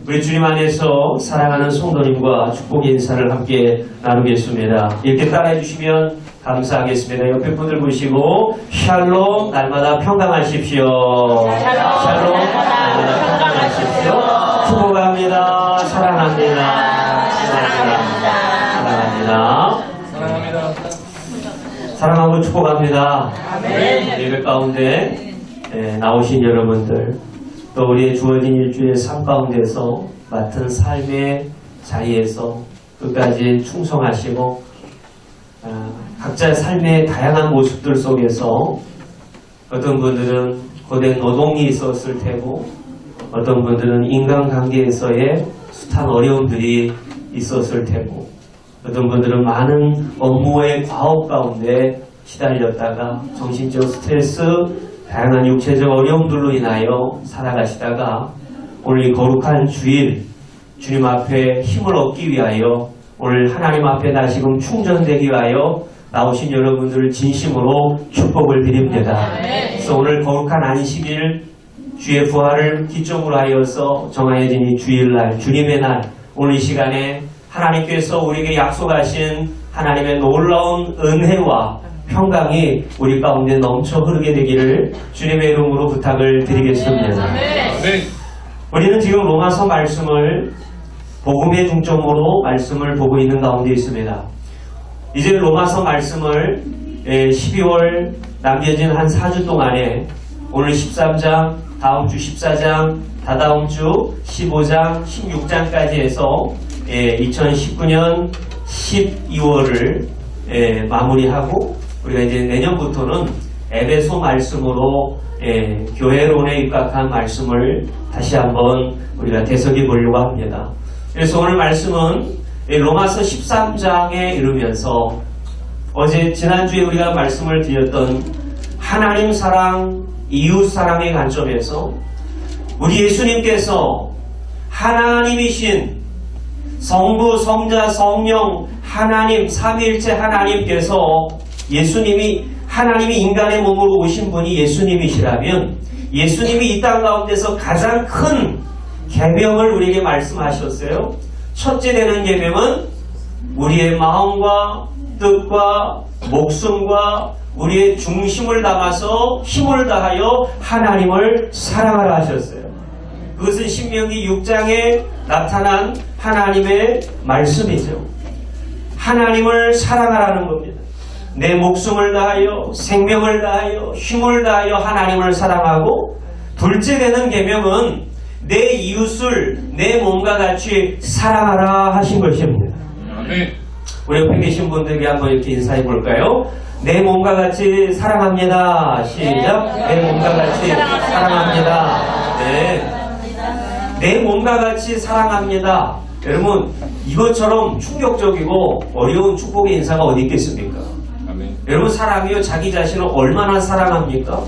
우리 주님 안에서 사랑하는 성도님과 축복의 인사를 함께 나누겠습니다. 이렇게 따라해 주시면 감사하겠습니다. 옆에 분들 보시고 샬롬 날마다 평강하십시오. 샬롬 날마다 평강하십시오. 축복합니다. 사랑합니다. 사랑합니다. 사랑하고 축복합니다. 예배 가운데 나오신 여러분들, 또 우리의 주어진 일주일의 삶 가운데서 맡은 삶의 자리에서 끝까지 충성하시고 각자의 삶의 다양한 모습들 속에서 어떤 분들은 고된 노동이 있었을 테고, 어떤 분들은 인간관계에서의 숱한 어려움들이 있었을 테고, 어떤 분들은 많은 업무의 과업 가운데 시달렸다가 정신적 스트레스, 다양한 육체적 어려움들로 인하여 살아가시다가 오늘 이 거룩한 주일 주님 앞에 힘을 얻기 위하여, 오늘 하나님 앞에 다시금 충전되기 위하여 나오신 여러분들을 진심으로 축복을 드립니다. 그래서 오늘 거룩한 안식일 주의 부활을 기점으로 하여서 정하여진 이 주일날, 주님의 날, 오늘 이 시간에 하나님께서 우리에게 약속하신 하나님의 놀라운 은혜와 평강이 우리 가운데 넘쳐 흐르게 되기를 주님의 이름으로 부탁을 드리겠습니다. 우리는 지금 로마서 말씀을 복음의 중점으로 말씀을 보고 있는 가운데 있습니다. 이제 로마서 말씀을 12월 남겨진 한 4주 동안에 오늘 13장, 다음 주 14장, 다다음 주 15장, 16장까지 해서 2019년 12월을 마무리하고, 우리가 이제 내년부터는 에베소 말씀으로 교회론에 입각한 말씀을 다시 한번 우리가 되새겨 보려고 합니다. 그래서 오늘 말씀은 로마서 13장에 이르면서 지난주에 우리가 말씀을 드렸던 하나님 사랑, 이웃 사랑의 관점에서 우리 예수님께서 하나님이신 성부, 성자, 성령, 하나님, 삼위일체 하나님께서, 예수님이 하나님이 인간의 몸으로 오신 분이 예수님이시라면 예수님이 이 땅 가운데서 가장 큰 계명을 우리에게 말씀하셨어요. 첫째 되는 계명은 우리의 마음과 뜻과 목숨과 우리의 중심을 담아서 힘을 다하여 하나님을 사랑하라 하셨어요. 그것은 신명기 6장에 나타난 하나님의 말씀이죠. 하나님을 사랑하라는 겁니다. 내 목숨을 다하여, 생명을 다하여, 힘을 다하여 하나님을 사랑하고, 둘째 되는 계명은 내 이웃을 내 몸과 같이 사랑하라 하신 것입니다. 우리 옆에 계신 분들에게 한번 이렇게 인사해 볼까요? 내 몸과 같이 사랑합니다. 시작. 내 몸과 같이 사랑합니다. 네. 내 몸과 같이 사랑합니다. 여러분, 이것처럼 충격적이고 어려운 축복의 인사가 어디 있겠습니까? 아멘. 여러분, 사람이요 자기 자신을 얼마나 사랑합니까?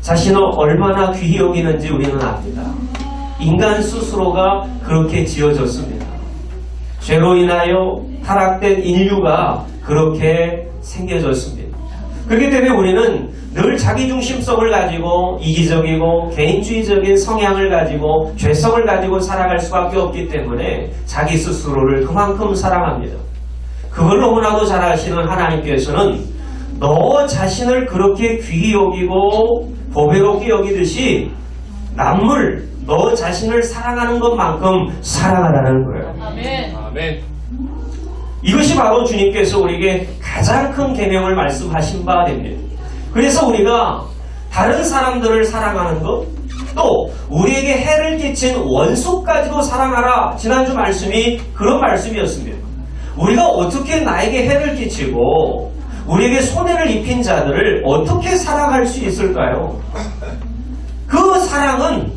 자신을 얼마나 귀히 여기는지 우리는 압니다. 인간 스스로가 그렇게 지어졌습니다. 죄로 인하여 타락된 인류가 그렇게 생겨졌습니다. 그렇기 때문에 우리는 늘 자기중심성을 가지고 이기적이고 개인주의적인 성향을 가지고 죄성을 가지고 살아갈 수밖에 없기 때문에 자기 스스로를 그만큼 사랑합니다. 그걸 너무나도 잘 아시는 하나님께서는 너 자신을 그렇게 귀히 여기고 보배롭게 여기듯이 남을 너 자신을 사랑하는 것만큼 사랑하라는 거예요. 아멘. 이것이 바로 주님께서 우리에게 가장 큰 계명을 말씀하신 바 됩니다. 그래서 우리가 다른 사람들을 사랑하는 것, 또 우리에게 해를 끼친 원수까지도 사랑하라. 지난주 말씀이 그런 말씀이었습니다. 우리가 어떻게 나에게 해를 끼치고 우리에게 손해를 입힌 자들을 어떻게 사랑할 수 있을까요? 그 사랑은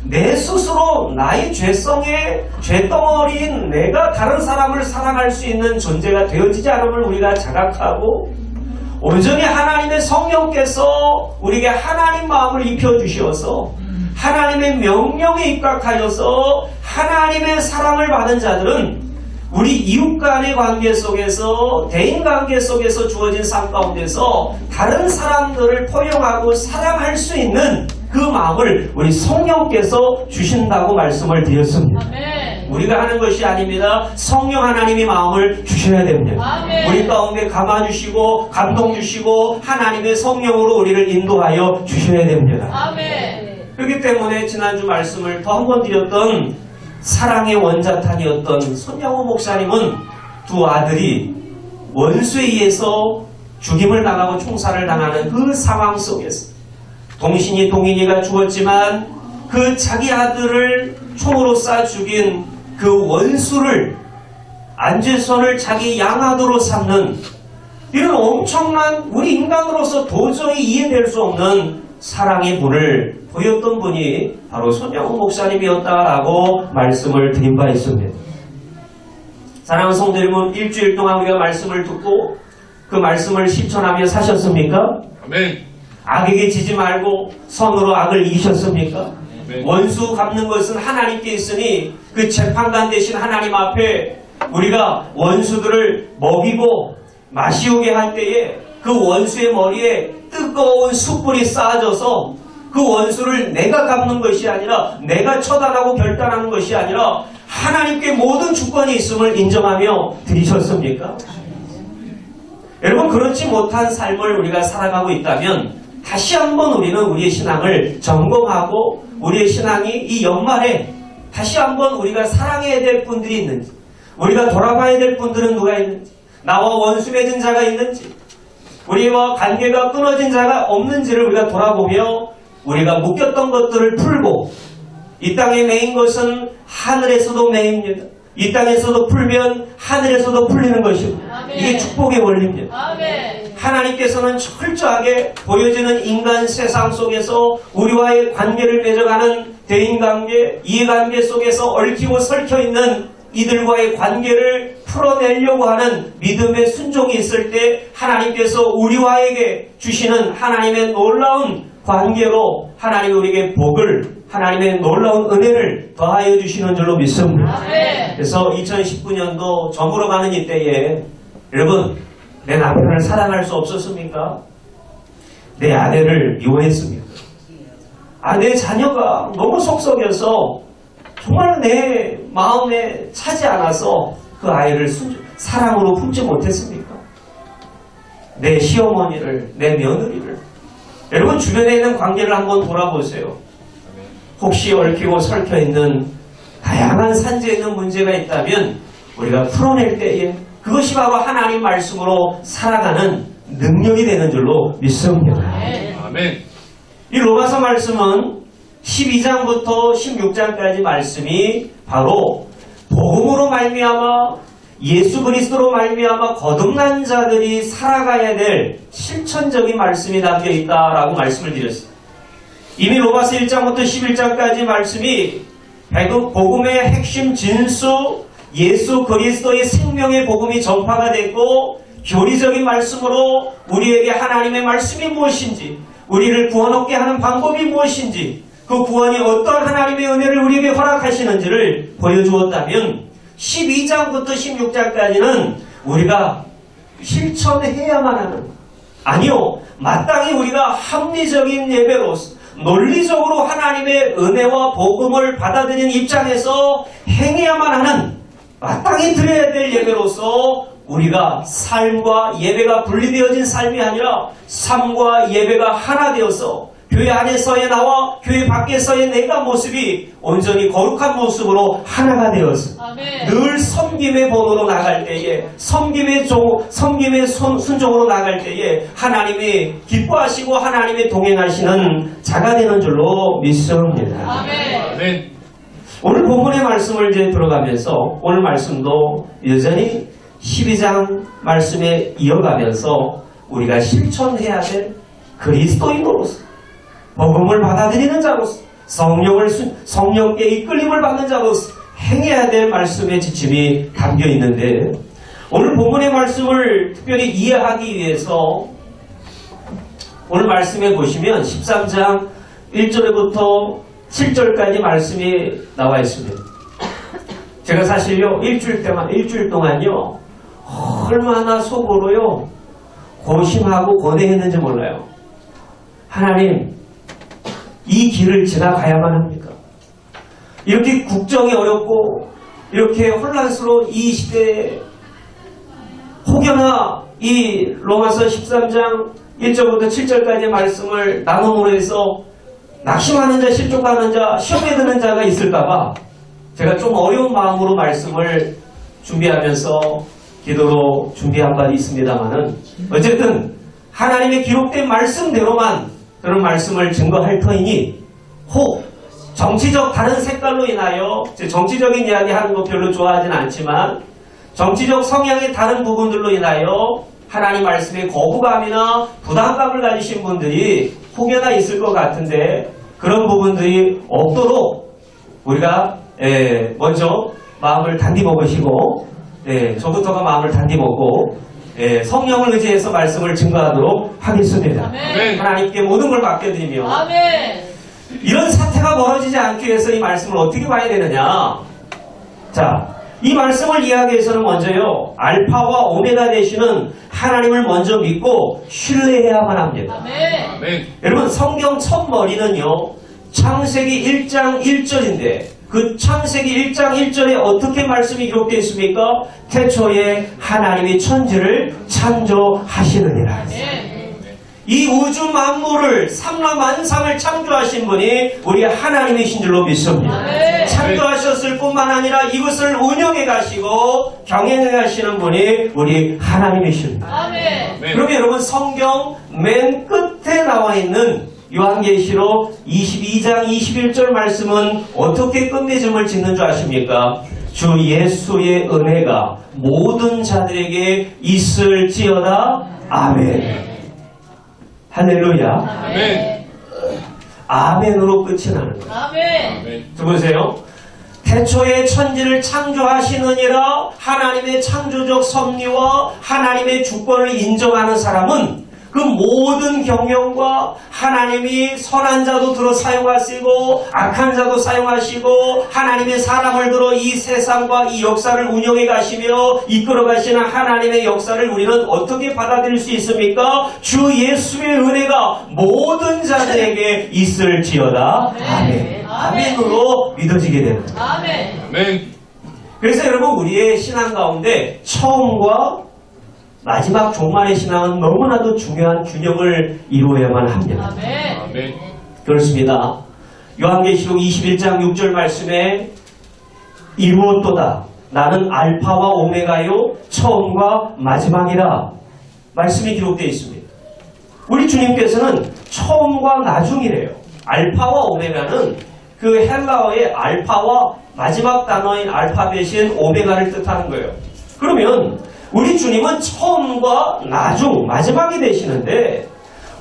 내 스스로 나의 죄성의 죄덩어리인 내가 다른 사람을 사랑할 수 있는 존재가 되어지지 않음을 우리가 자각하고, 온전히 하나님의 성령께서 우리에게 하나님 마음을 입혀주셔서 하나님의 명령에 입각하여서 하나님의 사랑을 받은 자들은 우리 이웃 간의 관계 속에서, 대인 관계 속에서 주어진 삶 가운데서 다른 사람들을 포용하고 사랑할 수 있는 그 마음을 우리 성령께서 주신다고 말씀을 드렸습니다. 아멘. 우리가 하는 것이 아닙니다. 성령 하나님이 마음을 주셔야 됩니다. 아멘. 우리 가운데 감아주시고 감동 주시고 하나님의 성령으로 우리를 인도하여 주셔야 됩니다. 아멘. 그렇기 때문에 지난주 말씀을 더 한 번 드렸던 사랑의 원자탄이었던 손양호 목사님은 두 아들이 원수에 의해서 죽임을 당하고 총살을 당하는 그 상황 속에서 동신이 동인이가 죽었지만 그 자기 아들을 총으로 쏴 죽인 그 원수를 안죄선을 자기 양아도로 삼는 이런 엄청난 우리 인간으로서 도저히 이해될 수 없는 사랑의 분을 보였던 분이 바로 손양호 목사님이었다라고 말씀을 드린 바 있습니다. 사랑하는 성도 여러분, 일주일 동안 우리가 말씀을 듣고 그 말씀을 실천하며 사셨습니까? 아멘. 악에게 지지 말고 선으로 악을 이기셨습니까? 아멘. 원수 갚는 것은 하나님께 있으니 그 재판관 되신 하나님 앞에 우리가 원수들을 먹이고 마시오게 할 때에 그 원수의 머리에 뜨거운 숯불이 쌓아져서 그 원수를 내가 갚는 것이 아니라 내가 처단하고 결단하는 것이 아니라 하나님께 모든 주권이 있음을 인정하며 드리셨습니까? 여러분, 그렇지 못한 삶을 우리가 살아가고 있다면 다시 한번 우리는 우리의 신앙을 점검하고 우리의 신앙이 이 연말에 다시 한번 우리가 사랑해야 될 분들이 있는지, 우리가 돌아봐야 될 분들은 누가 있는지, 나와 원수 맺은 자가 있는지, 우리와 관계가 끊어진 자가 없는지를 우리가 돌아보며 우리가 묶였던 것들을 풀고, 이 땅에 매인 것은 하늘에서도 매입니다. 이 땅에서도 풀면 하늘에서도 풀리는 것입니다. 아멘. 이게 축복의 원리입니다. 아멘. 하나님께서는 철저하게 보여지는 인간 세상 속에서 우리와의 관계를 맺어가는 대인관계, 이해관계 속에서 얽히고 설켜있는 이들과의 관계를 풀어내려고 하는 믿음의 순종이 있을 때 하나님께서 우리와에게 주시는 하나님의 놀라운 관계로 하나님이 우리에게 복을, 하나님의 놀라운 은혜를 더하여 주시는 줄로 믿습니다. 아멘. 그래서 2019년도 저물어가는 이때에 여러분, 내 남편을 사랑할 수 없었습니까? 내 아내를 미워했습니까? 내 자녀가 너무 속썩여서 정말 내 마음에 차지 않아서 그 아이를 사랑으로 품지 못했습니까? 내 시어머니를, 내 며느리를. 여러분, 주변에 있는 관계를 한번 돌아보세요. 혹시 얽히고 설켜있는 다양한 산재에 있는 문제가 있다면 우리가 풀어낼 때에 그것이 바로 하나님 말씀으로 살아가는 능력이 되는 줄로 믿습니다. 아멘. 이 로마서 말씀은 12장부터 16장까지 말씀이 바로 복음으로 말미암아 예수 그리스도로 말미암아 거듭난 자들이 살아가야 될 실천적인 말씀이 담겨 있다라고 말씀을 드렸습니다. 이미 로마서 1장부터 11장까지 말씀이 복음의 핵심 진수 예수 그리스도의 생명의 복음이 전파가 됐고 교리적인 말씀으로 우리에게 하나님의 말씀이 무엇인지 우리를 구원 얻게 하는 방법이 무엇인지 그 구원이 어떤 하나님의 은혜를 우리에게 허락하시는지를 보여주었다면 12장부터 16장까지는 우리가 실천해야만 하는 아니요 마땅히 우리가 합리적인 예배로서 논리적으로 하나님의 은혜와 복음을 받아들이는 입장에서 행해야만 하는 마땅히 드려야 될 예배로서 우리가 삶과 예배가 분리되어진 삶이 아니라 삶과 예배가 하나 되어서 교회 안에서의 나와 교회 밖에서의 내가 모습이 온전히 거룩한 모습으로 하나가 되어서 아멘. 늘 섬김의 본으로 나갈 때에 섬김의 순종으로 나갈 때에 하나님이 기뻐하시고 하나님이 동행하시는 자가 되는 줄로 믿습니다. 아멘. 아멘. 오늘 본문의 말씀을 이제 들어가면서 오늘 말씀도 여전히 12장 말씀에 이어가면서 우리가 실천해야 될 그리스도인으로서 복음을 받아들이는 자로서 성령께 이끌림을 받는 자로서 행해야 될 말씀의 지침이 담겨 있는데 오늘 본문의 말씀을 특별히 이해하기 위해서 오늘 말씀에 보시면 13장 1절부터 7절까지 말씀이 나와 있습니다. 제가 사실요 일주일 동안요 얼마나 속으로요 고심하고 고뇌했는지 몰라요. 하나님, 이 길을 지나가야만 합니까? 이렇게 국정이 어렵고 이렇게 혼란스러운 이 시대에 혹여나 이 로마서 13장 1절부터 7절까지의 말씀을 나눔으로 해서 낙심하는 자, 실족하는 자, 시험에 드는 자가 있을까봐 제가 좀 어려운 마음으로 말씀을 준비하면서 기도로 준비한 바 있습니다만은 어쨌든 하나님의 기록된 말씀대로만 그런 말씀을 증거할 터이니 혹 정치적 다른 색깔로 인하여 정치적인 이야기 하는 거 별로 좋아하진 않지만 정치적 성향의 다른 부분들로 인하여 하나님 말씀에 거부감이나 부담감을 가지신 분들이 혹여나 있을 것 같은데 그런 부분들이 없도록 우리가 먼저 마음을 단디 먹으시고 저부터가 마음을 단디 먹고 성령을 의지해서 말씀을 증거하도록 하겠습니다. 아멘. 하나님께 모든 걸 맡겨드리며 아멘. 이런 사태가 벌어지지 않기 위해서 이 말씀을 어떻게 봐야 되느냐. 자, 이 말씀을 이해하기 위해서는 먼저요 알파와 오메가 되시는 하나님을 먼저 믿고 신뢰해야만 합니다. 아멘. 아멘. 여러분 성경 첫 머리는요 창세기 1장 1절인데 그 창세기 1장 1절에 어떻게 말씀이 기록되어 있습니까? 태초에 하나님이 천지를 창조하시느니라. 아멘. 이 우주 만물을 삼라만상을 창조하신 분이 우리 하나님이신 줄로 믿습니다. 아멘. 창조하셨을 뿐만 아니라 이것을 운영해 가시고 경영해 가시는 분이 우리 하나님이십니다. 아멘. 그러면 여러분 성경 맨 끝에 나와 있는 요한계시록 22장 21절 말씀은 어떻게 끝맺음을 짓는 줄 아십니까? 주 예수의 은혜가 모든 자들에게 있을지어다. 아멘. 할렐루야. 아멘. 아멘으로 끝이 나는 거예요. 아멘. 아멘. 저 보세요. 태초에 천지를 창조하시느니라 하나님의 창조적 섭리와 하나님의 주권을 인정하는 사람은 그 모든 경영과 하나님이 선한 자도 들어 사용하시고 악한 자도 사용하시고 하나님의 사람을 들어 이 세상과 이 역사를 운영해 가시며 이끌어 가시는 하나님의 역사를 우리는 어떻게 받아들일 수 있습니까? 주 예수의 은혜가 모든 자들에게 있을지어다. 아멘. 아멘으로 믿어지게 됩니다. 아멘. 아멘. 그래서 여러분 우리의 신앙 가운데 처음과 마지막 종말의 신앙은 너무나도 중요한 균형을 이루어야만 합니다. 아멘. 아멘. 그렇습니다. 요한계시록 21장 6절 말씀에 이루었도다. 나는 알파와 오메가요 처음과 마지막이라 말씀이 기록되어 있습니다. 우리 주님께서는 처음과 나중이래요. 알파와 오메가는 그 헬라어의 알파와 마지막 단어인 알파 대신 오메가를 뜻하는 거예요. 그러면 우리 주님은 처음과 나중, 마지막이 되시는데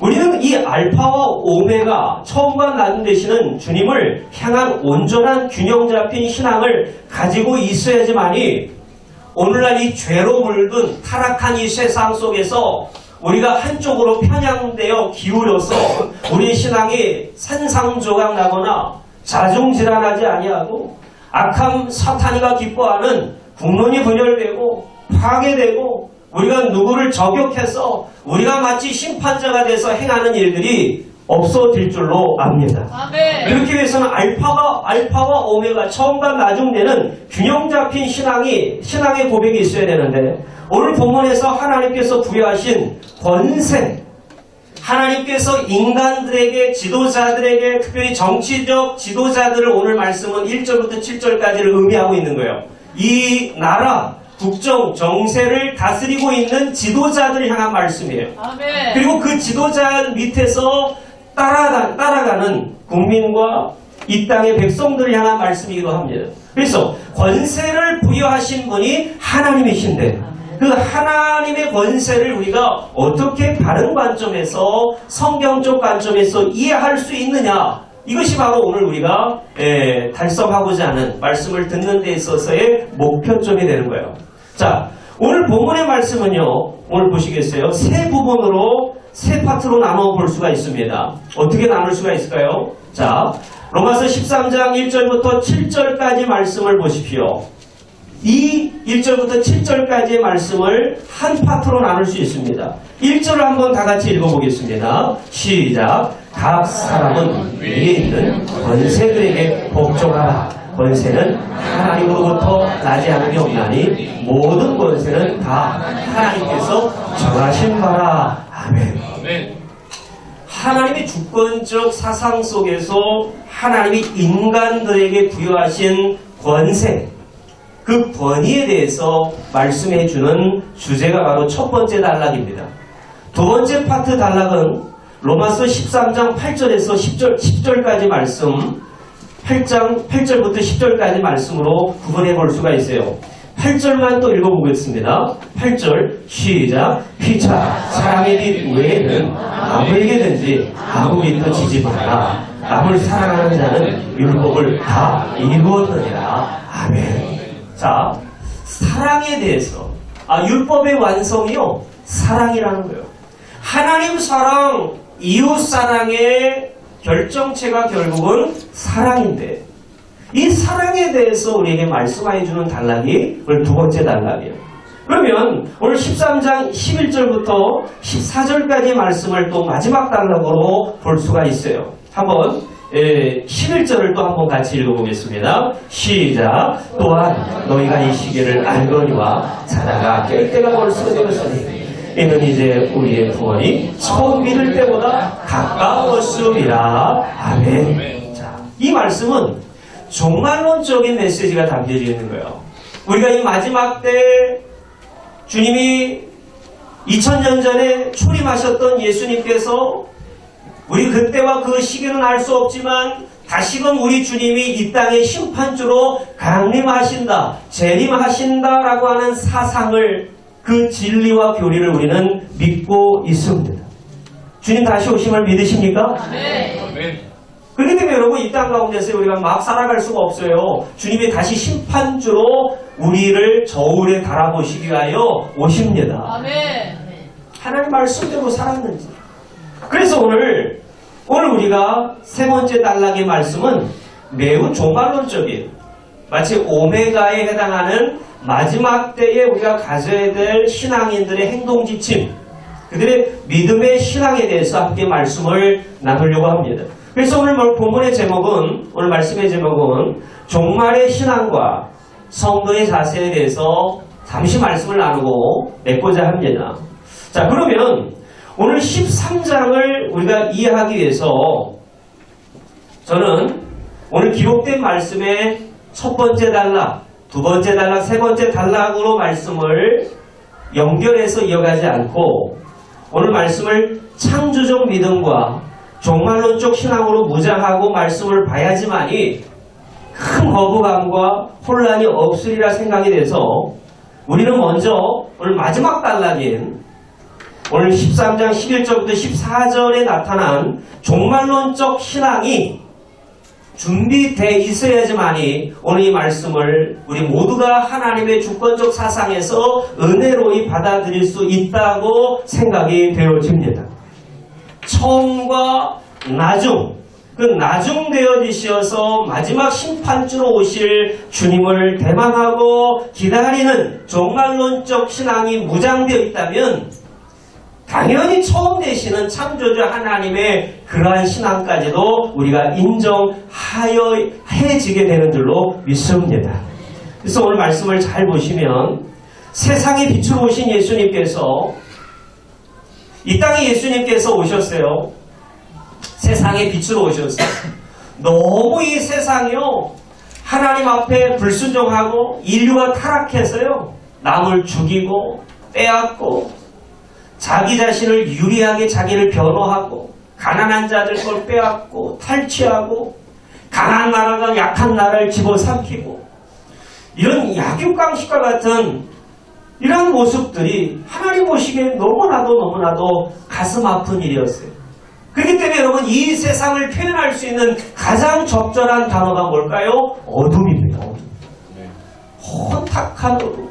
우리는 이 알파와 오메가, 처음과 나중 되시는 주님을 향한 온전한 균형 잡힌 신앙을 가지고 있어야지만이 오늘날 이 죄로 물든 타락한 이 세상 속에서 우리가 한쪽으로 편향되어 기울여서 우리의 신앙이 산상조각 나거나 자중질환하지 아니하고 악함 사탄이가 기뻐하는 국론이 분열되고 파괴되고 우리가 누구를 저격해서 우리가 마치 심판자가 돼서 행하는 일들이 없어질 줄로 압니다. 아멘. 그렇기 위해서는 알파와 오메가 처음과 나중 되는 균형 잡힌 신앙의 고백이 있어야 되는데 오늘 본문에서 하나님께서 부여하신 권세, 하나님께서 인간들에게 지도자들에게 특별히 정치적 지도자들을 오늘 말씀은 1절부터 7절까지를 의미하고 있는 거예요. 이 나라 국정 정세를 다스리고 있는 지도자들을 향한 말씀이에요. 아멘. 그리고 그 지도자 밑에서 따라가는 국민과 이 땅의 백성들을 향한 말씀이기도 합니다. 그래서 권세를 부여하신 분이 하나님이신데 그 하나님의 권세를 우리가 어떻게 바른 관점에서 성경적 관점에서 이해할 수 있느냐, 이것이 바로 오늘 우리가 달성하고자 하는 말씀을 듣는 데 있어서의 목표점이 되는 거예요. 자, 오늘 본문의 말씀은요, 오늘 보시겠어요? 세 부분으로, 세 파트로 나눠 볼 수가 있습니다. 어떻게 나눌 수가 있을까요? 자, 로마서 13장 1절부터 7절까지 말씀을 보십시오. 이 1절부터 7절까지의 말씀을 한 파트로 나눌 수 있습니다. 1절을 한번 다 같이 읽어보겠습니다. 시작. 각 사람은 위에 있는 권세들에게 복종하라. 권세는 하나님으로부터 나지 않음이 없나니 모든 권세는 다 하나님께서 정하신 바라. 아멘. 아멘. 하나님의 주권적 사상 속에서 하나님이 인간들에게 부여하신 권세, 그 권위에 대해서 말씀해 주는 주제가 바로 첫 번째 단락입니다. 두 번째 파트 단락은 로마서 13장 8절에서 10절까지 말씀, 8절부터 10절까지 말씀으로 구분해 볼 수가 있어요. 8절만 또 읽어보겠습니다. 8절 시작. 피차 사랑의 빛 외에는 아무에게든지 아무 빛도 지지 마라. 남을 사랑하는 자는 율법을 다 이루었느니라. 아멘. 자, 사랑에 대해서 율법의 완성이요 사랑이라는 거예요. 하나님 사랑, 이웃 사랑의 결정체가 결국은 사랑인데, 이 사랑에 대해서 우리에게 말씀해 주는 단락이 오늘 두 번째 단락이에요. 그러면 오늘 13장 11절부터 14절까지 말씀을 또 마지막 단락으로 볼 수가 있어요. 한번 11절을 또 한번 같이 읽어보겠습니다. 시작. 또한 너희가 이 시기를 알거니와 자다가 깰 때가 벌써 되었으니 이는 이제 우리의 구원이 처음 믿을 때보다 가까웠으리라. 아멘. 자, 이 말씀은 종말론적인 메시지가 담겨져 있는 거예요. 우리가 이 마지막 때 주님이 2000년 전에 초림하셨던 예수님께서 우리 그때와 그 시기는 알 수 없지만 다시금 우리 주님이 이 땅의 심판주로 강림하신다, 재림하신다라고 하는 사상을, 그 진리와 교리를 우리는 믿고 있습니다. 주님 다시 오심을 믿으십니까? 아멘. 그렇기 때문에 여러분 이 땅 가운데서 우리가 막 살아갈 수가 없어요. 주님이 다시 심판주로 우리를 저울에 달아보시기 위하여 오십니다. 아멘. 하나님 말씀대로 살았는지. 그래서 오늘 우리가 세 번째 단락의 말씀은 매우 종말론적인, 마치 오메가에 해당하는 마지막 때에 우리가 가져야 될 신앙인들의 행동 지침, 그들의 믿음의 신앙에 대해서 함께 말씀을 나누려고 합니다. 그래서 오늘 본문의 제목은, 오늘 말씀의 제목은 종말의 신앙과 성도의 자세에 대해서 잠시 말씀을 나누고 맺고자 합니다. 자, 그러면 오늘 13장을 우리가 이해하기 위해서 저는 오늘 기록된 말씀의 첫 번째 단락, 두 번째 단락, 세 번째 단락으로 말씀을 연결해서 이어가지 않고 오늘 말씀을 창조적 믿음과 종말론적 신앙으로 무장하고 말씀을 봐야지만이 큰 거부감과 혼란이 없으리라 생각이 돼서 우리는 먼저 오늘 마지막 단락인 오늘 13장 11절부터 14절에 나타난 종말론적 신앙이 준비되어 있어야지만이 오늘 이 말씀을 우리 모두가 하나님의 주권적 사상에서 은혜로이 받아들일 수 있다고 생각이 되어집니다. 처음과 나중, 그 나중되어지셔서 마지막 심판주로 오실 주님을 대망하고 기다리는 종말론적 신앙이 무장되어 있다면 당연히 처음 되시는 창조주 하나님의 그러한 신앙까지도 우리가 인정해지게 되는 줄로 믿습니다. 그래서 오늘 말씀을 잘 보시면 세상의 빛으로 오신 예수님께서, 이 땅에 예수님께서 오셨어요. 세상의 빛으로 오셨어요. 너무 이 세상이요, 하나님 앞에 불순종하고 인류가 타락해서요, 남을 죽이고 빼앗고 자기 자신을 유리하게 자기를 변호하고 가난한 자들 걸 빼앗고 탈취하고 강한 나라가 약한 나라를 집어삼키고 이런 약육강식과 같은 이런 모습들이 하나님 보시기에 너무나도 가슴 아픈 일이었어요. 그렇기 때문에 여러분 이 세상을 표현할 수 있는 가장 적절한 단어가 뭘까요? 어둠입니다. 혼탁한 어둠.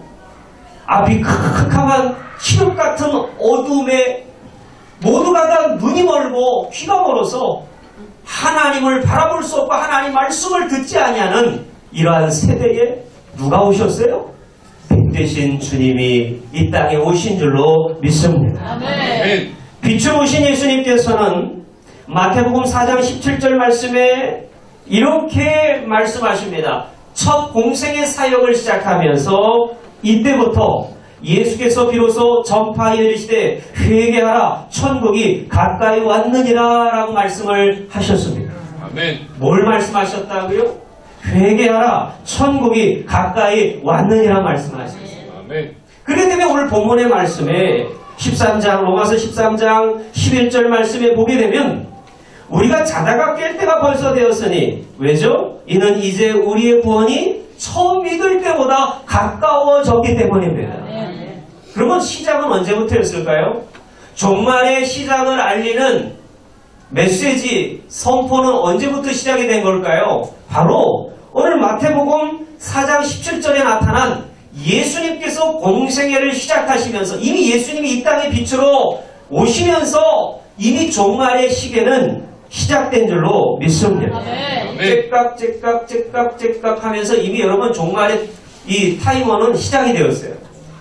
앞이 캄캄한 칠흑 같은 어둠에 모두가 다 눈이 멀고 귀가 멀어서 하나님을 바라볼 수 없고 하나님 말씀을 듣지 아니하는 이러한 세대에 누가 오셨어요? 빛 되신 주님이 이 땅에 오신 줄로 믿습니다. 아멘. 빛으로 오신 예수님께서는 마태복음 4장 17절 말씀에 이렇게 말씀하십니다. 첫 공생의 사역을 시작하면서 이때부터 예수께서 비로소 전파하여 이르시되 회개하라 천국이 가까이 왔느니라 라고 말씀을 하셨습니다. 아멘. 뭘 말씀하셨다고요? 회개하라 천국이 가까이 왔느니라 말씀하셨어요. 아멘. 그렇기 때문에 오늘 본문의 말씀에 13장 로마서 13장 11절 말씀에 보게 되면 우리가 자다가 깰 때가 벌써 되었으니 왜죠? 이는 이제 우리의 구원이 처음 믿을 때보다 가까워졌기 때문입니다. 그러면 시작은 언제부터였을까요? 종말의 시작을 알리는 메시지, 선포는 언제부터 시작이 된 걸까요? 바로 오늘 마태복음 4장 17절에 나타난 예수님께서 공생애를 시작하시면서 이미 예수님이 이 땅의 빛으로 오시면서 이미 종말의 시계는 시작된 줄로 믿습니다. 째깍 하면서 이미 여러분 종말의 이 타이머는 시작이 되었어요.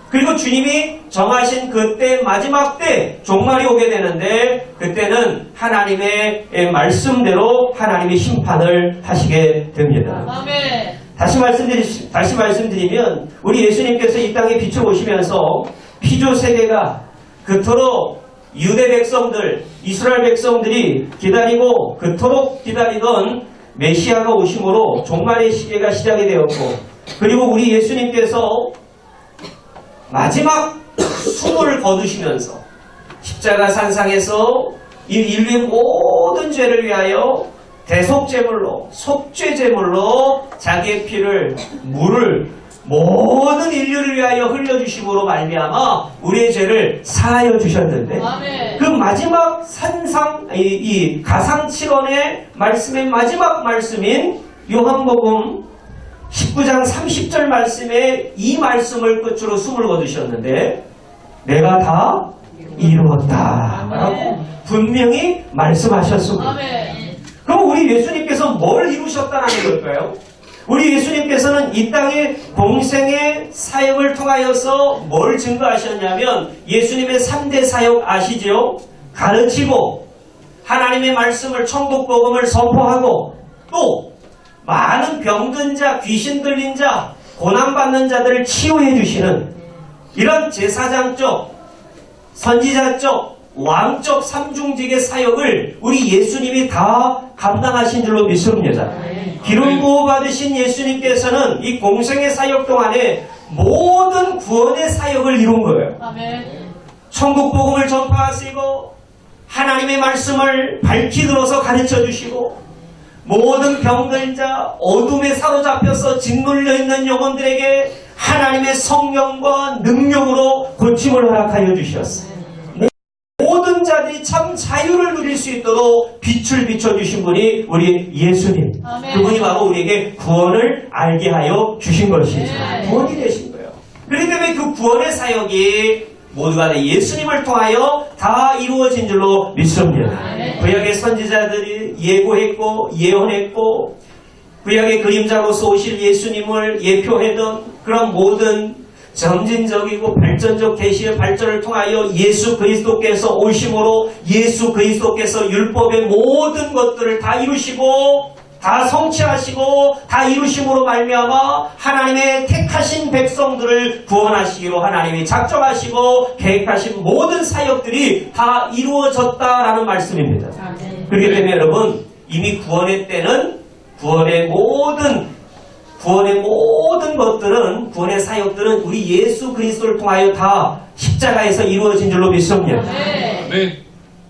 그리고 주님이 정하신 그때 마지막 때 종말이 오게 되는데 그때는 하나님의 말씀대로 하나님이 심판을 하시게 됩니다. 아멘. 다시 말씀드리면 우리 예수님께서 이 땅에 빛으로 오시면서 피조 세계가 그토록 유대 백성들, 이스라엘 백성들이 기다리고 그토록 기다리던 메시아가 오심으로 종말의 시계가 시작이 되었고 그리고 우리 예수님께서 마지막 숨을 거두시면서 십자가 산상에서 이 인류의 모든 죄를 위하여 대속제물로 속죄제물로 자기의 피를 물을 모든 인류를 위하여 흘려주심으로 말미암아 우리의 죄를 사하여 주셨는데 아멘. 그 마지막 산상 이 가상칠언의 말씀의 마지막 말씀인 요한복음 19장 30절 말씀에 이 말씀을 끝으로 숨을 거두셨는데 내가 다 이루었다 라고 분명히 말씀하셨습니다. 아멘. 그럼 우리 예수님께서 뭘 이루셨다는 걸까요? 우리 예수님께서는 이 땅의 공생의 사역을 통하여서 뭘 증거하셨냐면 예수님의 3대 사역 아시죠? 가르치고 하나님의 말씀을 천국 복음을 선포하고 또 많은 병든 자, 귀신 들린 자, 고난받는 자들을 치유해 주시는 이런 제사장적, 선지자적, 왕적 삼중직의 사역을 우리 예수님이 다 감당하신 줄로 믿습니다. 기름 부어 받으신 예수님께서는 이 공생의 사역 동안에 모든 구원의 사역을 이룬 거예요. 아멘. 천국 복음을 전파하시고 하나님의 말씀을 밝히 들어서 가르쳐 주시고 모든 병든 자, 어둠에 사로잡혀서 짓눌려 있는 영혼들에게 하나님의 성령과 능력으로 고침을 허락하여 주셨어요. 모든 자들이 참 자유를 누릴 수 있도록 빛을 비춰주신 분이 우리 예수님. 아멘. 그분이 바로 우리에게 구원을 알게 하여 주신 것이죠. 네. 구원이 되신 거예요. 그렇기 때문에 그 구원의 사역이 모두가 다 예수님을 통하여 다 이루어진 줄로 믿습니다. 아멘. 구약의 선지자들이 예고했고 예언했고 구약의 그림자로서 오실 예수님을 예표했던 그런 모든 점진적이고 발전적 계시의 발전을 통하여 예수 그리스도께서 오심으로 예수 그리스도께서 율법의 모든 것들을 다 이루시고 다 성취하시고 다 이루심으로 말미암아 하나님의 택하신 백성들을 구원하시기로 하나님이 작정하시고 계획하신 모든 사역들이 다 이루어졌다라는 말씀입니다. 그렇기 때문에 여러분 이미 구원의 때는 구원의 모든 것들은 구원의 사역들은 우리 예수 그리스도를 통하여 다 십자가에서 이루어진 줄로 믿습니다. 아멘.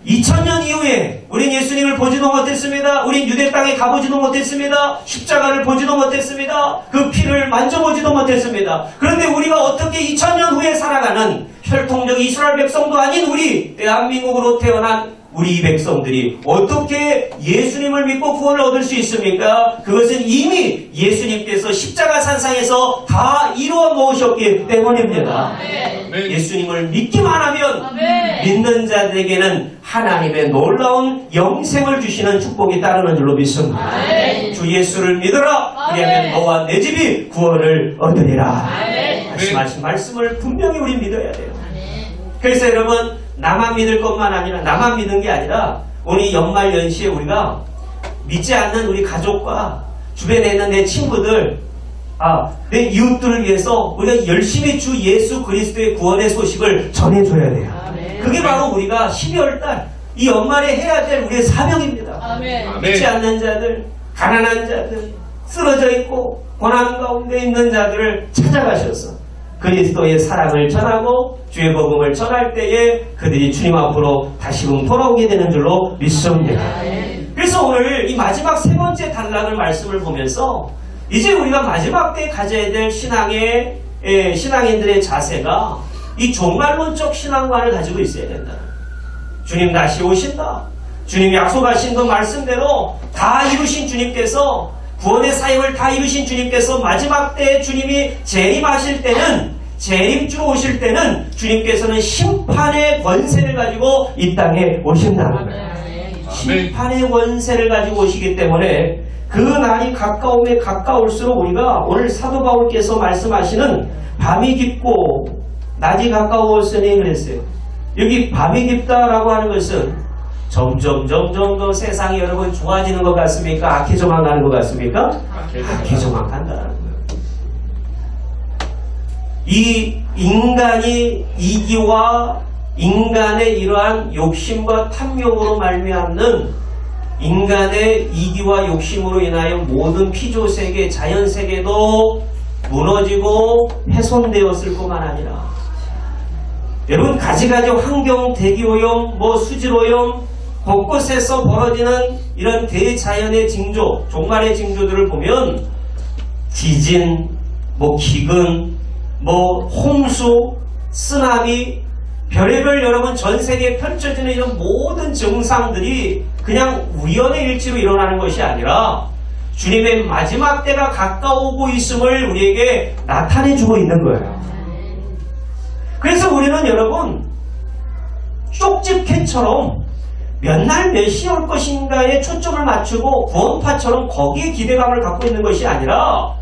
2000년 이후에 우린 예수님을 보지도 못했습니다. 우린 유대 땅에 가보지도 못했습니다. 십자가를 보지도 못했습니다. 그 피를 만져보지도 못했습니다. 그런데 우리가 어떻게 2000년 후에 살아가는 혈통적 이스라엘 백성도 아닌 우리 대한민국으로 태어난 우리 백성들이 어떻게 예수님을 믿고 구원을 얻을 수 있습니까? 그것은 이미 예수님께서 십자가 산상에서 다 이루어 놓으셨기 때문입니다. 아멘. 예수님을 믿기만 하면 아멘. 믿는 자들에게는 하나님의 놀라운 영생을 주시는 축복이 따르는 줄로 믿습니다. 아멘. 주 예수를 믿어라. 그리하면 아멘. 너와 내 집이 구원을 얻으리라. 아멘. 말씀하신 말씀을 분명히 우리 믿어야 돼요. 그래서 여러분 나만 믿을 것만 아니라 나만 믿는 게 아니라 오늘 연말 연시에 우리가 믿지 않는 우리 가족과 주변에 있는 내 친구들, 내 이웃들을 위해서 우리가 열심히 주 예수 그리스도의 구원의 소식을 전해줘야 돼요. 아멘. 그게 바로 우리가 12월달 이 연말에 해야 될 우리의 사명입니다. 아멘. 믿지 않는 자들, 가난한 자들, 쓰러져 있고 고난 가운데 있는 자들을 찾아가셔서 그리스도의 사랑을 전하고 주의 복음을 전할 때에 그들이 주님 앞으로 다시금 돌아오게 되는 줄로 믿습니다. 그래서 오늘 이 마지막 세 번째 단락을 말씀을 보면서 이제 우리가 마지막 때 가져야 될 신앙인들의 자세가 이 종말론적 신앙관을 가지고 있어야 된다. 주님 다시 오신다. 주님 약속하신 그 말씀대로 다 이루신 주님께서 구원의 사역을 다 이루신 주님께서 마지막 때 주님이 재림하실 때는 재림주로 오실 때는 주님께서는 심판의 권세를 가지고 이 땅에 오신다는 거예요. 심판의 권세를 가지고 오시기 때문에 그 날이 가까움에 가까울수록 우리가 오늘 사도 바울께서 말씀하시는 밤이 깊고 낮이 가까웠으니 그랬어요. 여기 밤이 깊다라고 하는 것은 점점 더 세상이 여러분 좋아지는 것 같습니까? 악해져만 가는 것 같습니까? 악해져만 간다는 거예요. 이 인간이 이기와 인간의 이러한 욕심과 탐욕으로 말미암는 인간의 이기와 욕심으로 인하여 모든 피조세계, 자연세계도 무너지고 훼손되었을 뿐만 아니라 여러분 가지가지 환경, 대기오염, 수질오염 곳곳에서 벌어지는 이런 대자연의 징조, 종말의 징조들을 보면 지진, 기근, 홍수, 쓰나미, 별의별 여러분 전 세계에 펼쳐지는 이런 모든 증상들이 그냥 우연의 일치로 일어나는 것이 아니라 주님의 마지막 때가 가까우고 있음을 우리에게 나타내주고 있는 거예요. 그래서 우리는 여러분 쪽집게처럼 몇 날 몇 시 올 것인가에 초점을 맞추고 구원파처럼 거기에 기대감을 갖고 있는 것이 아니라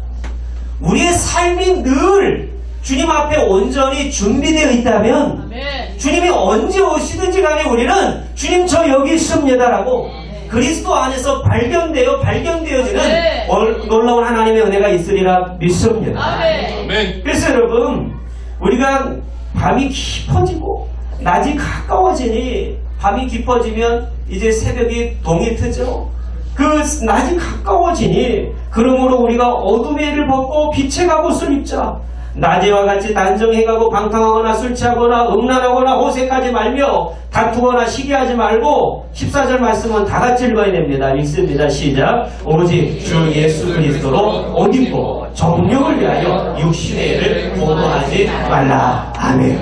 우리의 삶이 늘 주님 앞에 온전히 준비되어 있다면 아멘. 주님이 언제 오시든지 간에 우리는 주님 저 여기 있습니다라고 그리스도 안에서 발견되어지는 네. 놀라운 하나님의 은혜가 있으리라 믿습니다. 아멘. 그래서 여러분 우리가 밤이 깊어지고 낮이 가까워지니 밤이 깊어지면 이제 새벽이 동이 트죠. 그 낮이 가까워지니 그러므로 우리가 어둠의 일을 벗고 빛의 갑옷을 입자. 낮에와 같이 단정해가고 방탕하거나 술 취하거나 음란하거나 호색하지 말며 다투거나 시기하지 말고 14절 말씀은 다 같이 읽어야 됩니다. 읽습니다. 시작. 오직 주 예수 그리스도로 옷 입고 정욕을 위하여 육신의 일을 도모하지 말라. 아멘.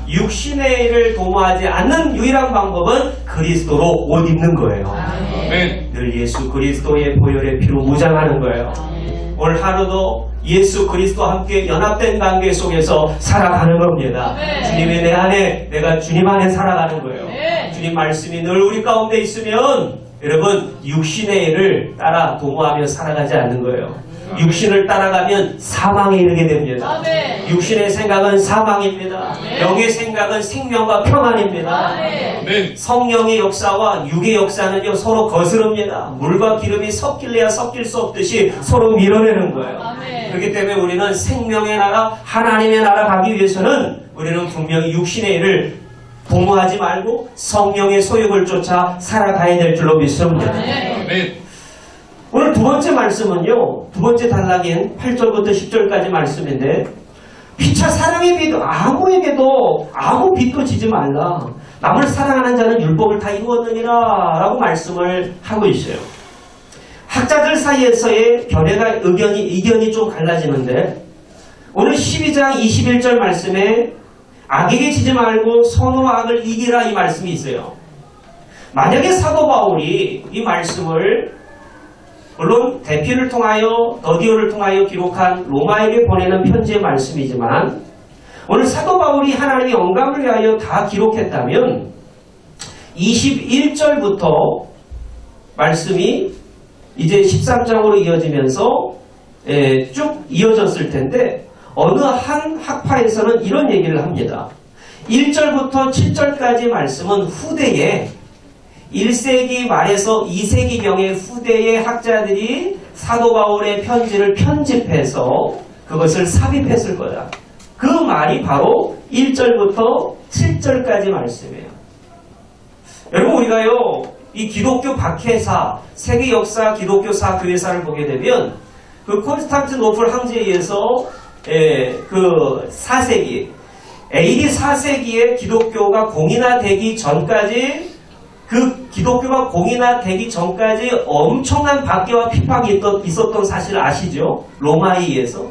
육신의 일을 도모하지 않는 유일한 방법은 그리스도로 옷 입는 거예요. 늘 예수 그리스도의 보혈의 피로 무장하는 거예요. 오늘 하루도 예수 그리스도와 함께 연합된 관계 속에서 살아가는 겁니다. 주님이 내 안에, 내가 주님 안에 살아가는 거예요. 주님 말씀이 늘 우리 가운데 있으면 여러분 육신의 일을 따라 도모하며 살아가지 않는 거예요. 육신을 따라가면 사망에 이르게 됩니다. 아멘. 육신의 생각은 사망입니다. 영의 생각은 생명과 평안입니다. 아멘. 성령의 역사와 육의 역사는요 서로 거스릅니다. 물과 기름이 섞일래야 섞일 수 없듯이 서로 밀어내는 거예요. 아멘. 그렇기 때문에 우리는 생명의 나라, 하나님의 나라 가기 위해서는 우리는 분명히 육신의 일을 도모하지 말고 성령의 소욕을 쫓아 살아가야 될 줄로 믿습니다. 아멘. 오늘 두 번째 말씀은요, 두 번째 단락인 8절부터 10절까지 말씀인데, 피차 사랑의 빛, 아무에게도 아무 빛도 지지 말라. 남을 사랑하는 자는 율법을 다 이루었느니라 라고 말씀을 하고 있어요. 학자들 사이에서의 의견이 좀 갈라지는데, 오늘 12장 21절 말씀에 악에게 지지 말고 선으로 악을 이기라 이 말씀이 있어요. 만약에 사도 바울이 이 말씀을 물론 대피를 통하여 더디오를 통하여 기록한 로마에게 보내는 편지의 말씀이지만 오늘 사도 바울이 하나님의 영감을 위하여 다 기록했다면 21절부터 말씀이 이제 13장으로 이어지면서 쭉 이어졌을 텐데 어느 한 학파에서는 이런 얘기를 합니다. 1절부터 7절까지 말씀은 후대에 1세기 말에서 2세기경의 후대의 학자들이 사도 바울의 편지를 편집해서 그것을 삽입했을 거다. 그 말이 바로 1절부터 7절까지 말씀이에요. 여러분, 우리가요, 이 기독교 박해사, 세계 역사 기독교사 교회사를 보게 되면 그 콘스탄티노플 황제에 의해서 그 4세기, AD 4세기에 기독교가 공인화되기 전까지 그 기독교가 공인화되기 전까지 엄청난 박해와 핍박이 있었던 사실을 아시죠? 로마에 의해서.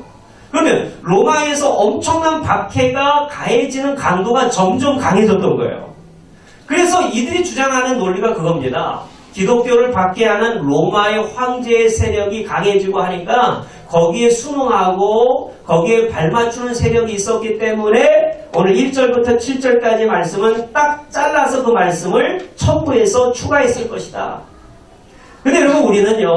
그러면 로마에서 엄청난 박해가 가해지는 강도가 점점 강해졌던 거예요. 그래서 이들이 주장하는 논리가 그겁니다. 기독교를 박해하는 로마의 황제의 세력이 강해지고 하니까 거기에 순응하고 거기에 발맞추는 세력이 있었기 때문에 오늘 1절부터 7절까지 말씀은 딱 잘라서 그 말씀을 첨부해서 추가했을 것이다. 근데 여러분, 우리는요,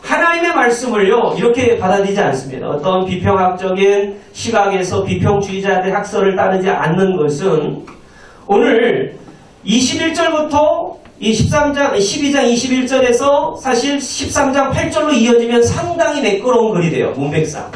하나님의 말씀을요, 이렇게 받아들이지 않습니다. 어떤 비평학적인 시각에서 비평주의자들의 학설을 따르지 않는 것은 오늘 21절부터 이 12장 21절에서 사실 13장 8절로 이어지면 상당히 매끄러운 글이 돼요. 문맥상.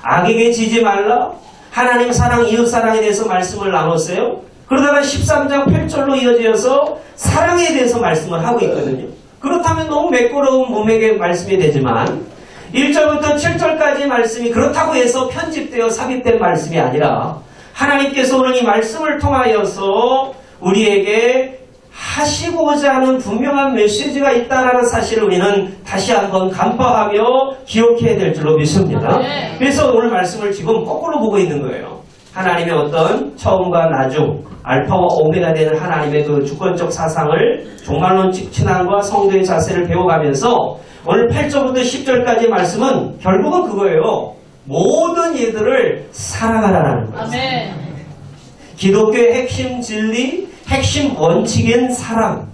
악에게 지지 말라. 하나님 사랑, 이웃 사랑에 대해서 말씀을 나눴어요. 그러다가 13장 8절로 이어져서 사랑에 대해서 말씀을 하고 있거든요. 그렇다면 너무 매끄러운 문맥의 말씀이 되지만 1절부터 7절까지 말씀이 그렇다고 해서 편집되어 삽입된 말씀이 아니라 하나님께서 오늘 이 말씀을 통하여서 우리에게 하시고자 하는 분명한 메시지가 있다는 사실을 우리는 다시 한번 간파하며 기억해야 될 줄로 믿습니다. 그래서 오늘 말씀을 지금 거꾸로 보고 있는 거예요. 하나님의 어떤 처음과 나중, 알파와 오메가 되는 하나님의 그 주권적 사상을 종말론적 신앙과 성도의 자세를 배워가면서 오늘 8절부터 10절까지 말씀은 결국은 그거예요. 모든 이들을 사랑하라는 거예요. 아멘. 기독교의 핵심 진리, 핵심 원칙인 사랑.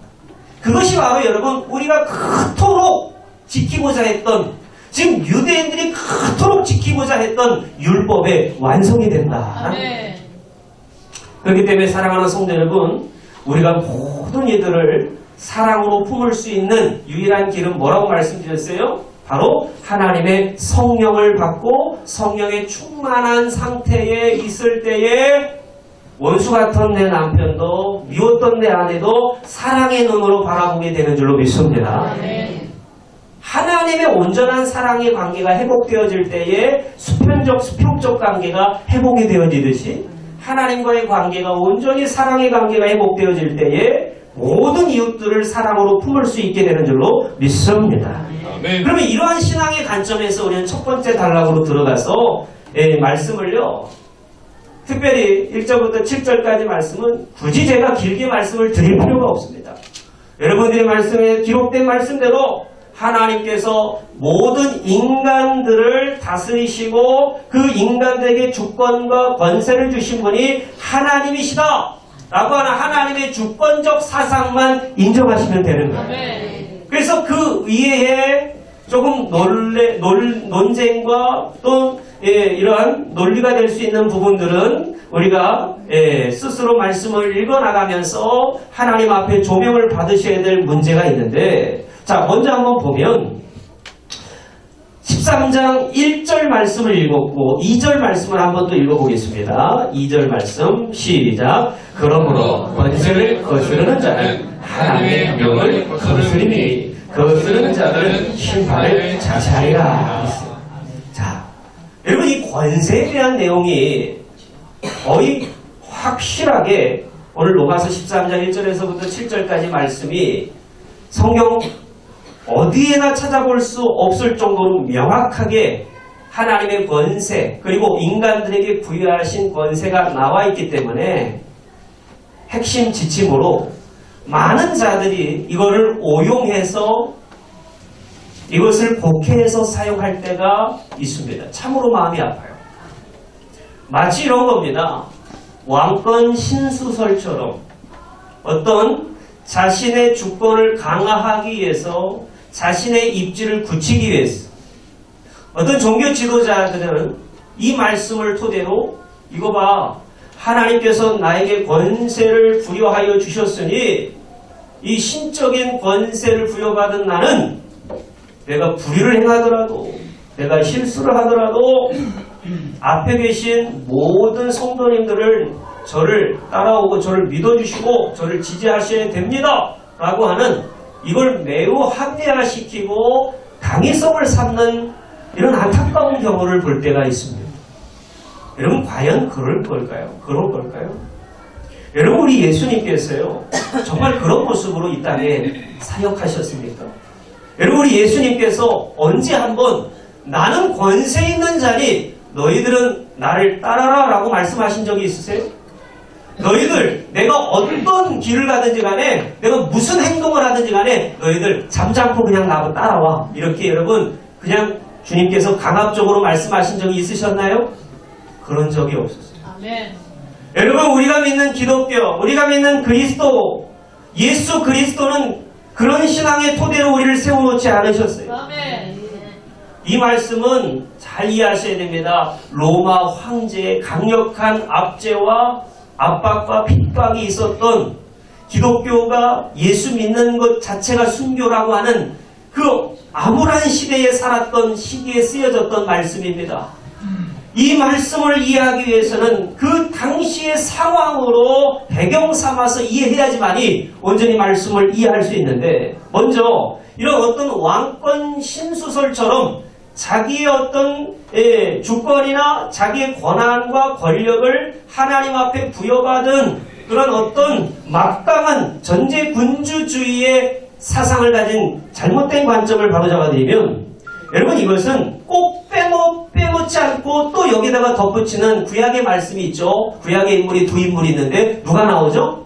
그것이 바로 여러분 우리가 그토록 지키고자 했던, 지금 유대인들이 그토록 지키고자 했던 율법의 완성이 된다. 아멘. 그렇기 때문에 사랑하는 성도 여러분, 우리가 모든 이들을 사랑으로 품을 수 있는 유일한 길은 뭐라고 말씀드렸어요? 바로 하나님의 성령을 받고 성령의 충만한 상태에 있을 때에 원수 같던 내 남편도 미웠던 내 아내도 사랑의 눈으로 바라보게 되는 줄로 믿습니다. 아멘. 하나님의 온전한 사랑의 관계가 회복되어질 때에 수평적 관계가 회복이 되어지듯이 하나님과의 관계가 온전히 사랑의 관계가 회복되어질 때에 모든 이웃들을 사랑으로 품을 수 있게 되는 줄로 믿습니다. 아멘. 그러면 이러한 신앙의 관점에서 우리는 첫 번째 단락으로 들어가서 말씀을요, 특별히 1절부터 7절까지 말씀은 굳이 제가 길게 말씀을 드릴 필요가 없습니다. 여러분들의 말씀에 기록된 말씀대로 하나님께서 모든 인간들을 다스리시고 그 인간들에게 주권과 권세를 주신 분이 하나님이시다 라고 하는 하나님의 주권적 사상만 인정하시면 되는 거예요. 아멘. 그래서 그 이해에 조금 논쟁과 또 이러한 논리가 될 수 있는 부분들은 우리가 스스로 말씀을 읽어나가면서 하나님 앞에 조명을 받으셔야 될 문제가 있는데, 자, 먼저 한번 보면 13장 1절 말씀을 읽었고 2절 말씀을 한번 또 읽어보겠습니다. 2절 말씀 시작. 그러므로 권세를 거스르는 자는 하나님의 명을 거스르니 거스르는 자들은 심판을 자차리라. 자, 여러분 이 권세에 대한 내용이 거의 확실하게 오늘 로마서 13장 1절에서부터 7절까지 말씀이 성경 어디에나 찾아볼 수 없을 정도로 명확하게 하나님의 권세 그리고 인간들에게 부여하신 권세가 나와 있기 때문에 핵심 지침으로 많은 자들이 이거를 오용해서 이것을 복해해서 사용할 때가 있습니다. 참으로 마음이 아파요. 마치 이런 겁니다. 왕권 신수설처럼 어떤 자신의 주권을 강화하기 위해서 자신의 입지를 굳히기 위해서 어떤 종교 지도자들은 이 말씀을 토대로 이거 봐, 하나님께서 나에게 권세를 부여하여 주셨으니 이 신적인 권세를 부여받은 나는 내가 불의를 행하더라도 내가 실수를 하더라도 앞에 계신 모든 성도님들을 저를 따라오고 저를 믿어주시고 저를 지지하셔야 됩니다 라고 하는 이걸 매우 합리화시키고 당위성을 삼는 이런 안타까운 경우를 볼 때가 있습니다. 여러분 과연 그럴 걸까요? 그럴 걸까요? 여러분 우리 예수님께서요 정말 그런 모습으로 이 땅에 사역하셨습니까? 여러분 우리 예수님께서 언제 한번 나는 권세 있는 자니 너희들은 나를 따라라 라고 말씀하신 적이 있으세요? 너희들 내가 어떤 길을 가든지 간에 내가 무슨 행동을 하든지 간에 너희들 잠잠고 그냥 나하고 따라와 이렇게 여러분 그냥 주님께서 강압적으로 말씀하신 적이 있으셨나요? 그런 적이 없었어요. 아멘. 여러분 우리가 믿는 기독교 우리가 믿는 그리스도 예수 그리스도는 그런 신앙의 토대로 우리를 세워놓지 않으셨어요. 아멘. 이 말씀은 잘 이해하셔야 됩니다. 로마 황제의 강력한 압제와 압박과 핍박이 있었던 기독교가 예수 믿는 것 자체가 순교라고 하는 그 암울한 시대에 살았던 시기에 쓰여졌던 말씀입니다. 이 말씀을 이해하기 위해서는 그 당시의 상황으로 배경 삼아서 이해해야지만이 온전히 말씀을 이해할 수 있는데 먼저 이런 어떤 왕권 신수설처럼 자기의 어떤 주권이나 자기의 권한과 권력을 하나님 앞에 부여받은 그런 어떤 막강한 전제군주주의의 사상을 가진 잘못된 관점을 바로잡아드리면 여러분 이것은 꼭 빼놓지 않고 또 여기다가 덧붙이는 구약의 말씀이 있죠. 구약의 인물이 두 인물이 있는데 누가 나오죠?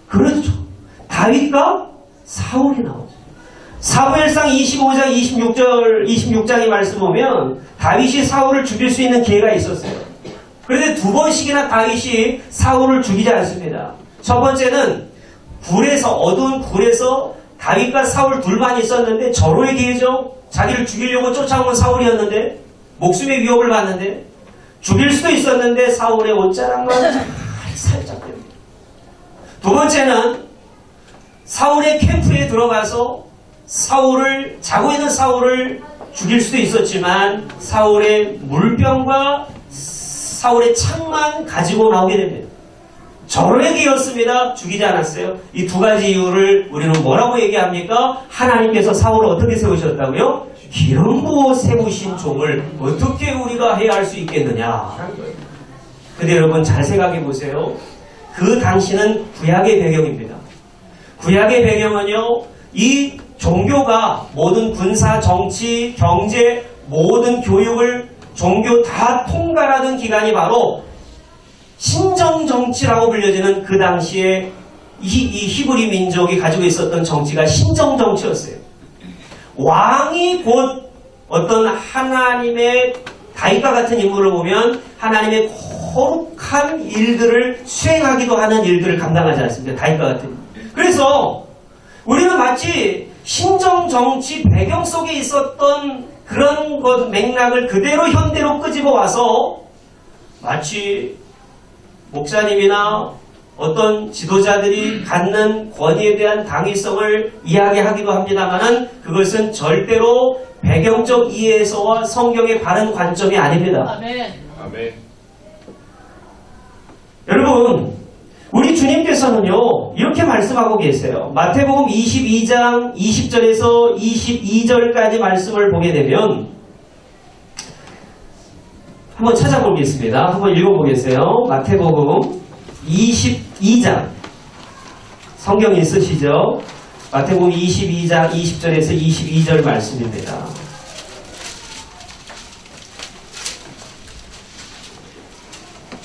그렇죠. 다윗과 사울이 나오죠. 사무엘상 25장 26장의 말씀 보면 다윗이 사울을 죽일 수 있는 기회가 있었어요. 그런데 두 번씩이나 다윗이 사울을 죽이지 않습니다. 첫 번째는 어두운 굴에서 다윗과 사울 둘만 있었는데 절호의 기회죠. 자기를 죽이려고 쫓아온 사울이었는데 목숨의 위협을 받는데 죽일 수도 있었는데 사울의 옷자락만 살짝 됩니다. 두 번째는 사울의 캠프에 들어가서 자고 있는 사울을 죽일 수도 있었지만 사울의 물병과 사울의 창만 가지고 나오게 됩니다. 절호의 기회였습니다. 죽이지 않았어요. 이 두 가지 이유를 우리는 뭐라고 얘기합니까? 하나님께서 사울을 어떻게 세우셨다고요? 기름부어 세우신 종을 어떻게 우리가 해야 할 수 있겠느냐. 근데 여러분 잘 생각해 보세요. 그 당시는 구약의 배경입니다. 구약의 배경은요. 이 종교가 모든 군사, 정치, 경제, 모든 교육을 종교 다 통달하던 기간이 바로 신정정치라고 불려지는 그 당시에 이 히브리 민족이 가지고 있었던 정치가 신정정치였어요. 왕이 곧 어떤 하나님의 다윗과 같은 인물을 보면 하나님의 거룩한 일들을 수행하기도 하는 일들을 감당하지 않습니다. 다윗과 같은. 그래서 우리는 마치 신정정치 배경 속에 있었던 그런 것 맥락을 그대로 현대로 끄집어 와서 마치 목사님이나 어떤 지도자들이 갖는 권위에 대한 당위성을 이야기하기도 합니다만은 그것은 절대로 배경적 이해에서와 성경의 바른 관점이 아닙니다. 아멘. 아멘. 여러분, 우리 주님께서는요, 이렇게 말씀하고 계세요. 마태복음 22장 20절에서 22절까지 말씀을 보게 되면 한번 찾아보겠습니다. 한번 읽어보겠어요. 마태복음 22장 성경 있으시죠? 마태복음 22장 20절에서 22절 말씀입니다.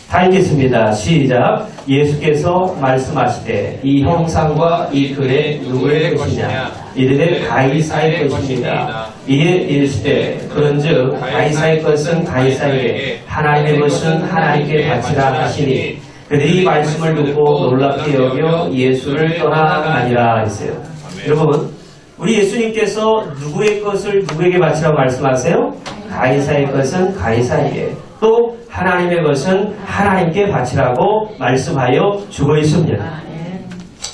다 읽겠습니다. 시작. 예수께서 말씀하시되 이 형상과 이 글에 누구의 것이냐? 이르되 가이사의 것입니다. 이에 이르시되 그런즉 가이사의 것은 가이사에게 하나님의 것은 하나님께 바치라 하시니 그들이 이 말씀을 듣고 놀랍게 여겨 예수를 떠나가니라 했어요. 여러분, 우리 예수님께서 누구의 것을 누구에게 바치라고 말씀하세요? 가이사의 것은 가이사에게, 또 하나님의 것은 하나님께 바치라고 말씀하여 주고 있습니다.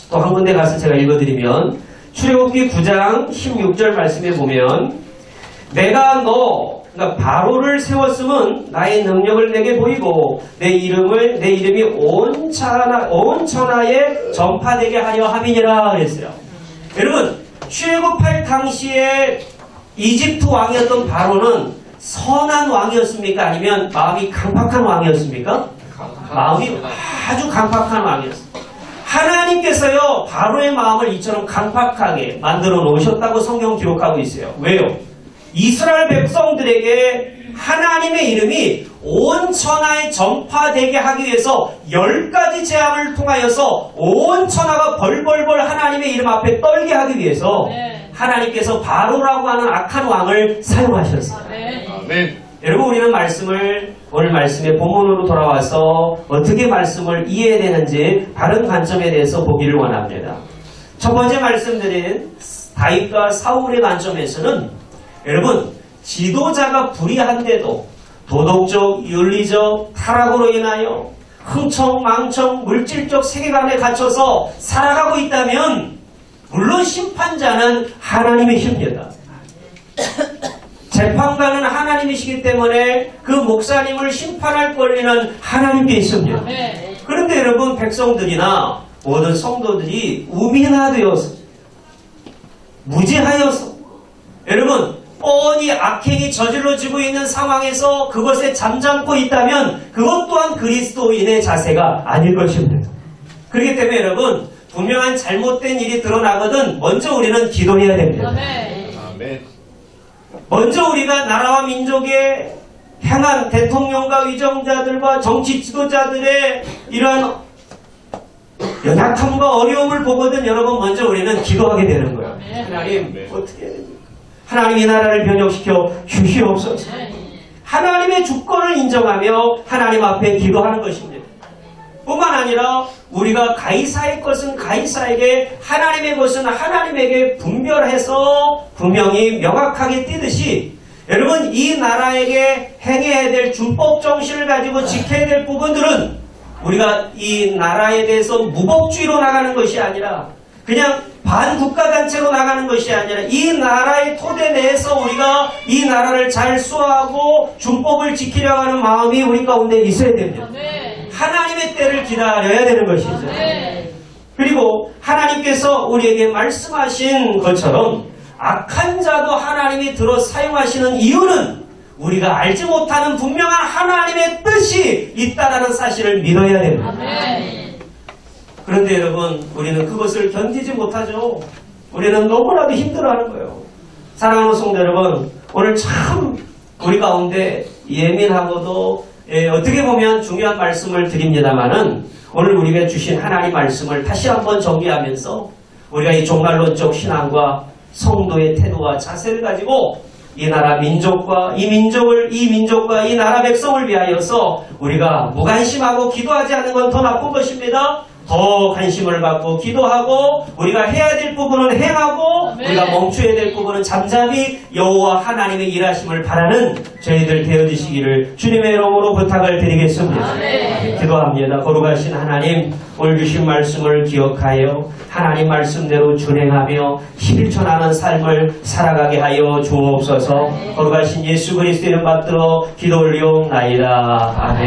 또 한 군데 가서 제가 읽어드리면 출애굽기 9장 16절 말씀에 보면 내가 그러니까 바로를 세웠음은 나의 능력을 내게 보이고 내 이름이 온 천하에 전파되게 하려 함이니라 그랬어요. 여러분 출애굽할 당시에 이집트 왕이었던 바로는 선한 왕이었습니까? 아니면 마음이 강팍한 왕이었습니까? 마음이 아주 강팍한 왕이었어요. 하나님께서요 바로의 마음을 이처럼 강팍하게 만들어 놓으셨다고 성경 기록하고 있어요. 왜요? 이스라엘 백성들에게 하나님의 이름이 온 천하에 전파되게 하기 위해서 10가지 재앙을 통하여서 온 천하가 벌벌벌 하나님의 이름 앞에 떨게 하기 위해서 하나님께서 바로라고 하는 악한 왕을 사용하셨어요. 아멘. 여러분 우리는 오늘 말씀의 본문으로 돌아와서 어떻게 말씀을 이해해야 되는지 바른 관점에 대해서 보기를 원합니다. 첫 번째 말씀드린 다윗과 사울의 관점에서는 여러분 지도자가 불의한데도 도덕적, 윤리적 타락으로 인하여 흥청망청 물질적 세계관에 갇혀서 살아가고 있다면 물론 심판자는 하나님이십니다. 재판관은 하나님이시기 때문에 그 목사님을 심판할 권리는 하나님께 있습니다. 그런데 여러분 백성들이나 모든 성도들이 우민화되어서 무지하여서 여러분 뻔히 악행이 저질러지고 있는 상황에서 그것에 잠잠고 있다면 그것 또한 그리스도인의 자세가 아닐 것입니다. 그렇기 때문에 여러분 분명한 잘못된 일이 드러나거든 먼저 우리는 기도해야 됩니다. 아멘. 먼저 우리가 나라와 민족에 향한 대통령과 위정자들과 정치 지도자들의 이러한 연약함과 어려움을 보거든 여러분 먼저 우리는 기도하게 되는 거예요. 하나님 어떻게 해야 됩니까? 하나님 이 나라를 변혁시켜 주시옵소서. 하나님의 주권을 인정하며 하나님 앞에 기도하는 것입니다. 뿐만 아니라 우리가 가이사의 것은 가이사에게 하나님의 것은 하나님에게 분별해서 분명히 명확하게 띄듯이 여러분 이 나라에게 행해야 될 준법 정신을 가지고 지켜야 될 부분들은 우리가 이 나라에 대해서 무법주의로 나가는 것이 아니라 그냥 반국가단체로 나가는 것이 아니라 이 나라의 토대 내에서 우리가 이 나라를 잘 수호하고 준법을 지키려고 하는 마음이 우리 가운데 있어야 됩니다. 하나님의 때를 기다려야 되는 것이죠. 그리고 하나님께서 우리에게 말씀하신 것처럼 악한 자도 하나님이 들어 사용하시는 이유는 우리가 알지 못하는 분명한 하나님의 뜻이 있다는 사실을 믿어야 됩니다. 그런데 여러분 우리는 그것을 견디지 못하죠. 우리는 너무나도 힘들어하는 거예요. 사랑하는 성도 여러분 오늘 참 우리 가운데 예민하고도 어떻게 보면 중요한 말씀을 드립니다마는 오늘 우리가 주신 하나님 말씀을 다시 한번 정리하면서 우리가 이 종말론적 신앙과 성도의 태도와 자세를 가지고 이 나라 민족과 이 민족과 이 나라 백성을 위하여서 우리가 무관심하고 기도하지 않는 건 더 나쁜 것입니다. 더 관심을 갖고 기도하고 우리가 해야 될 부분은 행하고 우리가 멈춰야 될 부분은 잠잠히 여호와 하나님의 일하심을 바라는 저희들 되어주시기를 주님의 이름으로 부탁을 드리겠습니다. 기도합니다. 거룩하신 하나님 오늘 주신 말씀을 기억하여 하나님 말씀대로 준행하며 실천하는 삶을 살아가게 하여 주옵소서. 거룩하신 예수 그리스도 이름 받들어 기도 올리옵나이다. 아멘.